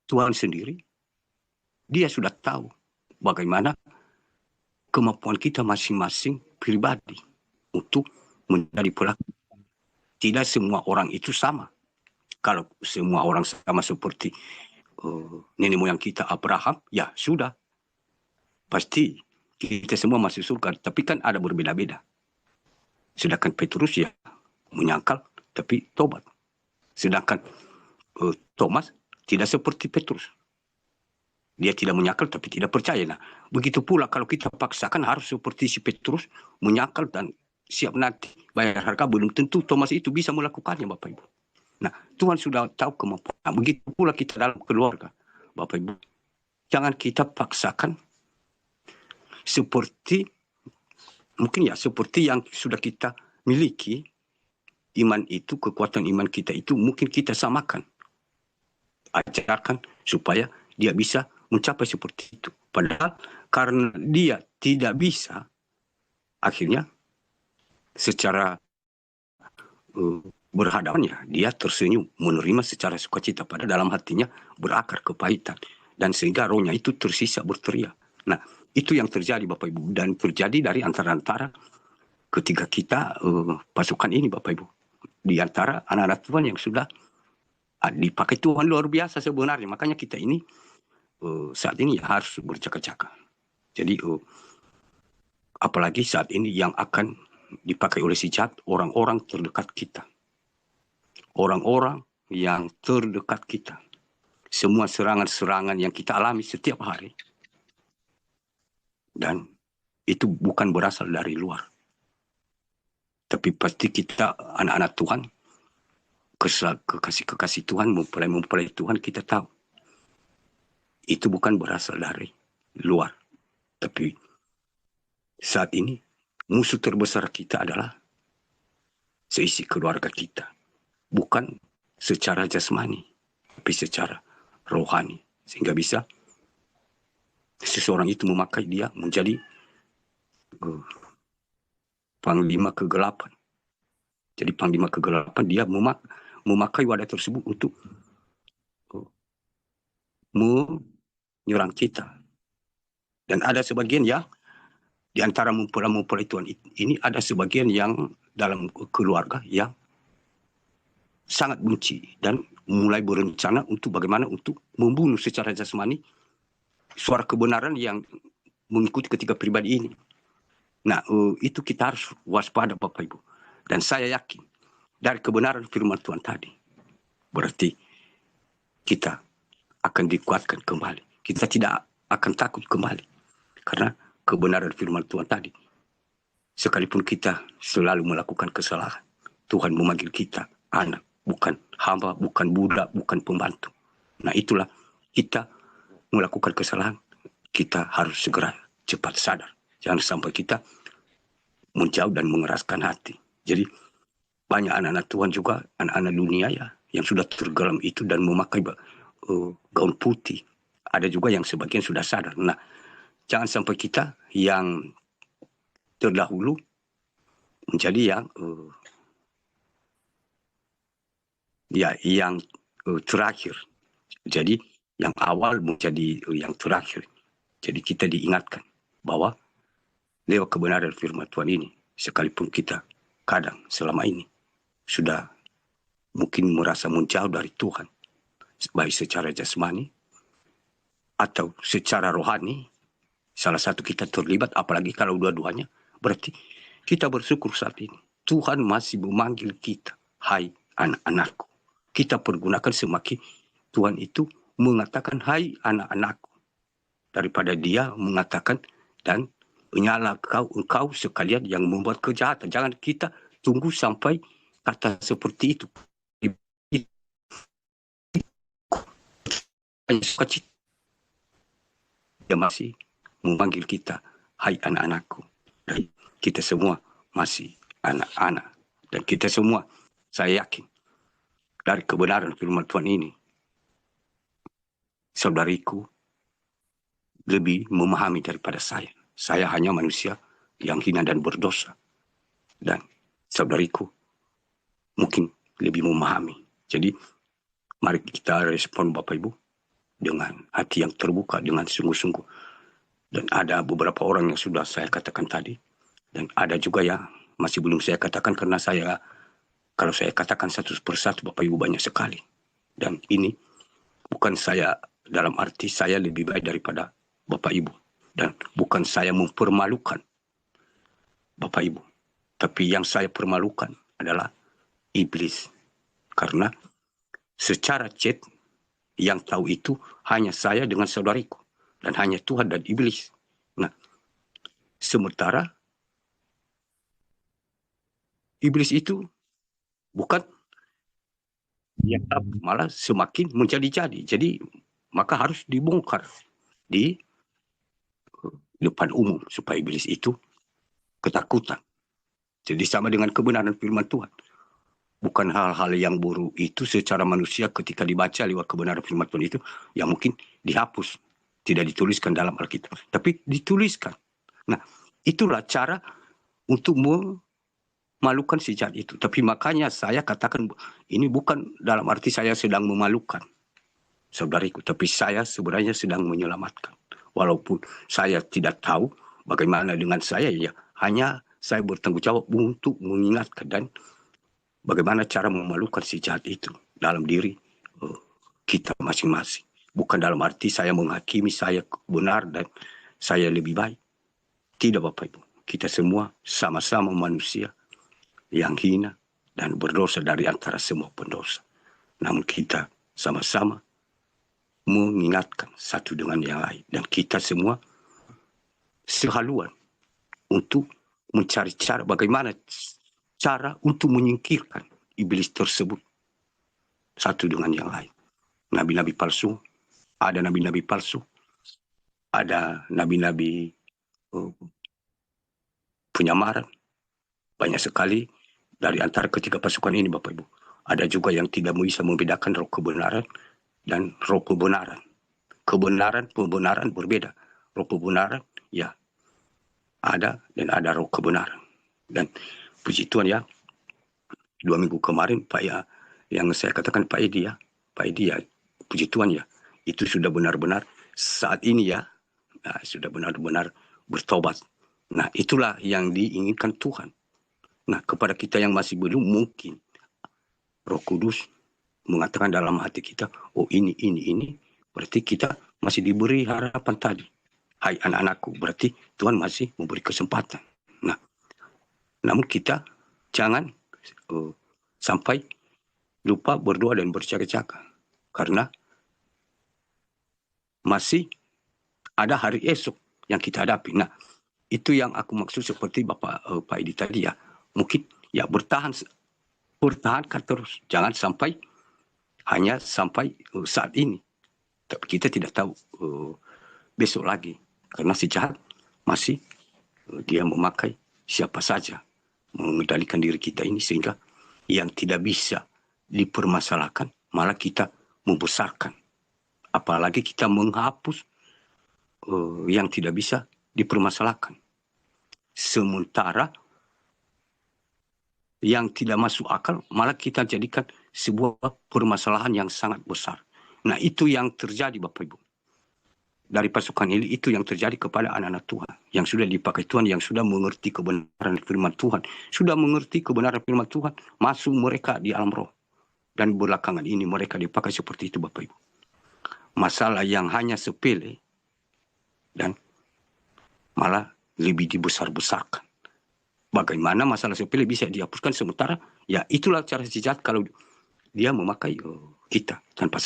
Tuhan sendiri, dia sudah tahu bagaimana kemampuan kita masing-masing pribadi untuk menjadi pelaku. Tidak semua orang itu sama. Kalau semua orang sama seperti nenek moyang kita Abraham, ya sudah. Pasti kita semua masuk surga. Tapi kan ada berbeda-beda. Sedangkan Petrus ya menyangkal tapi tobat. Sedangkan Thomas tidak seperti Petrus. Dia tidak menyangkal tapi tidak percaya. Nah, begitu pula kalau kita paksakan harus seperti si Petrus menyangkal dan siap nanti bayar harga, belum tentu Thomas itu bisa melakukannya, Bapak Ibu. Nah, Tuhan sudah tahu kemampuan. Nah, begitu pula kita dalam keluarga, Bapak Ibu. Jangan kita paksakan seperti mungkin ya seperti yang sudah kita miliki. Iman itu, kekuatan iman kita itu mungkin kita samakan. Ajarkan supaya dia bisa mencapai seperti itu. Padahal karena dia tidak bisa, akhirnya secara berhadapan ya dia tersenyum, menerima secara sukacita. Pada dalam hatinya berakar kepahitan. Dan sehingga rohnya itu tersisa berteriak. Nah, itu yang terjadi Bapak Ibu. Dan terjadi dari antara ketika kita pasukan ini Bapak Ibu. Di antara anak-anak Tuhan yang sudah dipakai Tuhan luar biasa sebenarnya. Makanya kita ini saat ini ya harus berjaga-jaga. Jadi apalagi saat ini yang akan dipakai oleh si jahat orang-orang terdekat kita. Orang-orang yang terdekat kita. Semua serangan-serangan yang kita alami setiap hari. Dan itu bukan berasal dari luar. Tapi pasti kita anak-anak Tuhan, kekasih-kekasih Tuhan, mempelai Tuhan, kita tahu. Itu bukan berasal dari luar. Tapi saat ini musuh terbesar kita adalah seisi keluarga kita. Bukan secara jasmani, tapi secara rohani. Sehingga bisa seseorang itu memakai dia menjadi panglima kegelapan. Jadi panglima kegelapan dia memakai wadah tersebut untuk menyerang kita. Dan ada sebagian yang di antara mempelai Tuhan ini ada sebagian yang dalam keluarga yang sangat benci dan mulai berencana untuk bagaimana untuk membunuh secara jasmani suara kebenaran yang mengikuti ketiga pribadi ini. Nah, itu kita harus waspada Bapak Ibu. Dan saya yakin dari kebenaran firman Tuhan tadi, berarti kita akan dikuatkan kembali. Kita tidak akan takut kembali. Karena kebenaran firman Tuhan tadi, sekalipun kita selalu melakukan kesalahan, Tuhan memanggil kita anak, bukan hamba, bukan budak, bukan pembantu. Nah itulah kita melakukan kesalahan, kita harus segera cepat sadar. Jangan sampai kita menjauh dan mengeraskan hati. Jadi banyak anak-anak Tuhan juga, anak-anak dunia ya, yang sudah tergelam itu dan memakai gaun putih. Ada juga yang sebagian sudah sadar. Nah, jangan sampai kita yang terdahulu menjadi yang terakhir. Jadi yang awal menjadi yang terakhir. Jadi kita diingatkan bahwa lewat kebenaran firman Tuhan ini, sekalipun kita kadang selama ini sudah mungkin merasa menjauh dari Tuhan, baik secara jasmani atau secara rohani, salah satu kita terlibat, apalagi kalau dua-duanya, berarti kita bersyukur saat ini. Tuhan masih memanggil kita, hai anak-anakku. Kita pergunakan semakin Tuhan itu mengatakan, hai anak-anakku. Daripada dia mengatakan, dan menyala engkau sekalian yang membuat kejahatan. Jangan kita tunggu sampai kata seperti itu. Dia masih memanggil kita, hai anak-anakku. Dan kita semua masih anak-anak. Dan kita semua, saya yakin, dari kebenaran firman Tuhan ini, saudariku lebih memahami daripada saya. Saya hanya manusia yang hina dan berdosa. Dan saudariku mungkin lebih memahami. Jadi mari kita respon Bapak Ibu. dengan hati yang terbuka, dengan sungguh-sungguh. Dan ada beberapa orang yang sudah saya katakan tadi, dan ada juga yang masih belum saya katakan karena kalau saya katakan satu persatu, Bapak Ibu, banyak sekali. Dan ini bukan saya dalam arti saya lebih baik daripada Bapak Ibu. Dan bukan saya mempermalukan Bapak Ibu. Tapi yang saya permalukan adalah iblis. Karena secara chat yang tahu itu hanya saya dengan saudariku. Dan hanya Tuhan dan iblis. Nah, sementara iblis itu bukan yang malah semakin menjadi-jadi. Jadi maka harus dibongkar di depan umum supaya iblis itu ketakutan. Jadi sama dengan kebenaran firman Tuhan. Bukan hal-hal yang buruk itu secara manusia ketika dibaca lewat kebenaran firman Tuhan itu yang mungkin dihapus. Tidak dituliskan dalam Alkitab. Tapi dituliskan. Nah, itulah cara untuk memalukan si jahat itu. Tapi makanya saya katakan ini bukan dalam arti saya sedang memalukan saudariku. Tapi saya sebenarnya sedang menyelamatkan. Walaupun saya tidak tahu bagaimana dengan saya, ya hanya saya bertanggung jawab untuk mengingatkan dan bagaimana cara memalukan si jahat itu dalam diri kita masing-masing. Bukan dalam arti saya menghakimi saya benar dan saya lebih baik. Tidak, Bapak Ibu. Kita semua sama-sama manusia yang hina dan berdosa dari antara semua pendosa. Namun kita sama-sama mengingatkan satu dengan yang lain. Dan kita semua sehaluan untuk mencari cara bagaimana cara untuk menyingkirkan iblis tersebut satu dengan yang lain. Nabi-nabi palsu, ada nabi-nabi palsu, ada nabi-nabi penyamaran, banyak sekali dari antara ketiga pasukan ini, Bapak Ibu. Ada juga yang tidak bisa membedakan roh kebenaran dan roh kebenaran. Pembenaran berbeda. Roh kebenaran, ya ada dan ada roh kebenaran. Dan puji Tuhan ya, 2 minggu kemarin Pak ya, yang saya katakan Pak Edi ya, puji Tuhan ya, itu sudah benar-benar saat ini ya, sudah benar-benar bertobat. Nah, itulah yang diinginkan Tuhan. Nah, kepada kita yang masih belum, mungkin Roh Kudus mengatakan dalam hati kita, oh ini, berarti kita masih diberi harapan tadi. Hai anak-anakku, berarti Tuhan masih memberi kesempatan. Nah, namun kita jangan sampai lupa berdoa dan berjaga-jaga. Karena masih ada hari esok yang kita hadapi. Nah, itu yang aku maksud seperti Pak Edi tadi ya. Mungkin ya pertahankan terus. Jangan sampai hanya sampai saat ini. Tapi kita tidak tahu besok lagi. Karena si jahat masih dia memakai siapa saja. Mengendalikan diri kita ini sehingga yang tidak bisa dipermasalahkan malah kita membesarkan. Apalagi kita menghapus yang tidak bisa dipermasalahkan. Sementara yang tidak masuk akal malah kita jadikan sebuah permasalahan yang sangat besar. Nah, itu yang terjadi Bapak Ibu. Dari pasukan ini itu yang terjadi kepada anak-anak Tuhan yang sudah dipakai Tuhan, yang sudah mengerti kebenaran firman Tuhan, sudah mengerti kebenaran firman Tuhan, masuk mereka di alam roh. Dan belakangan ini mereka dipakai seperti itu Bapak Ibu. Masalah yang hanya sepele dan malah lebih dibesar-besarkan. Bagaimana masalah sepele bisa dihapuskan sementara ya itulah cara si jahat kalau dia memakai kita tanpa sadar.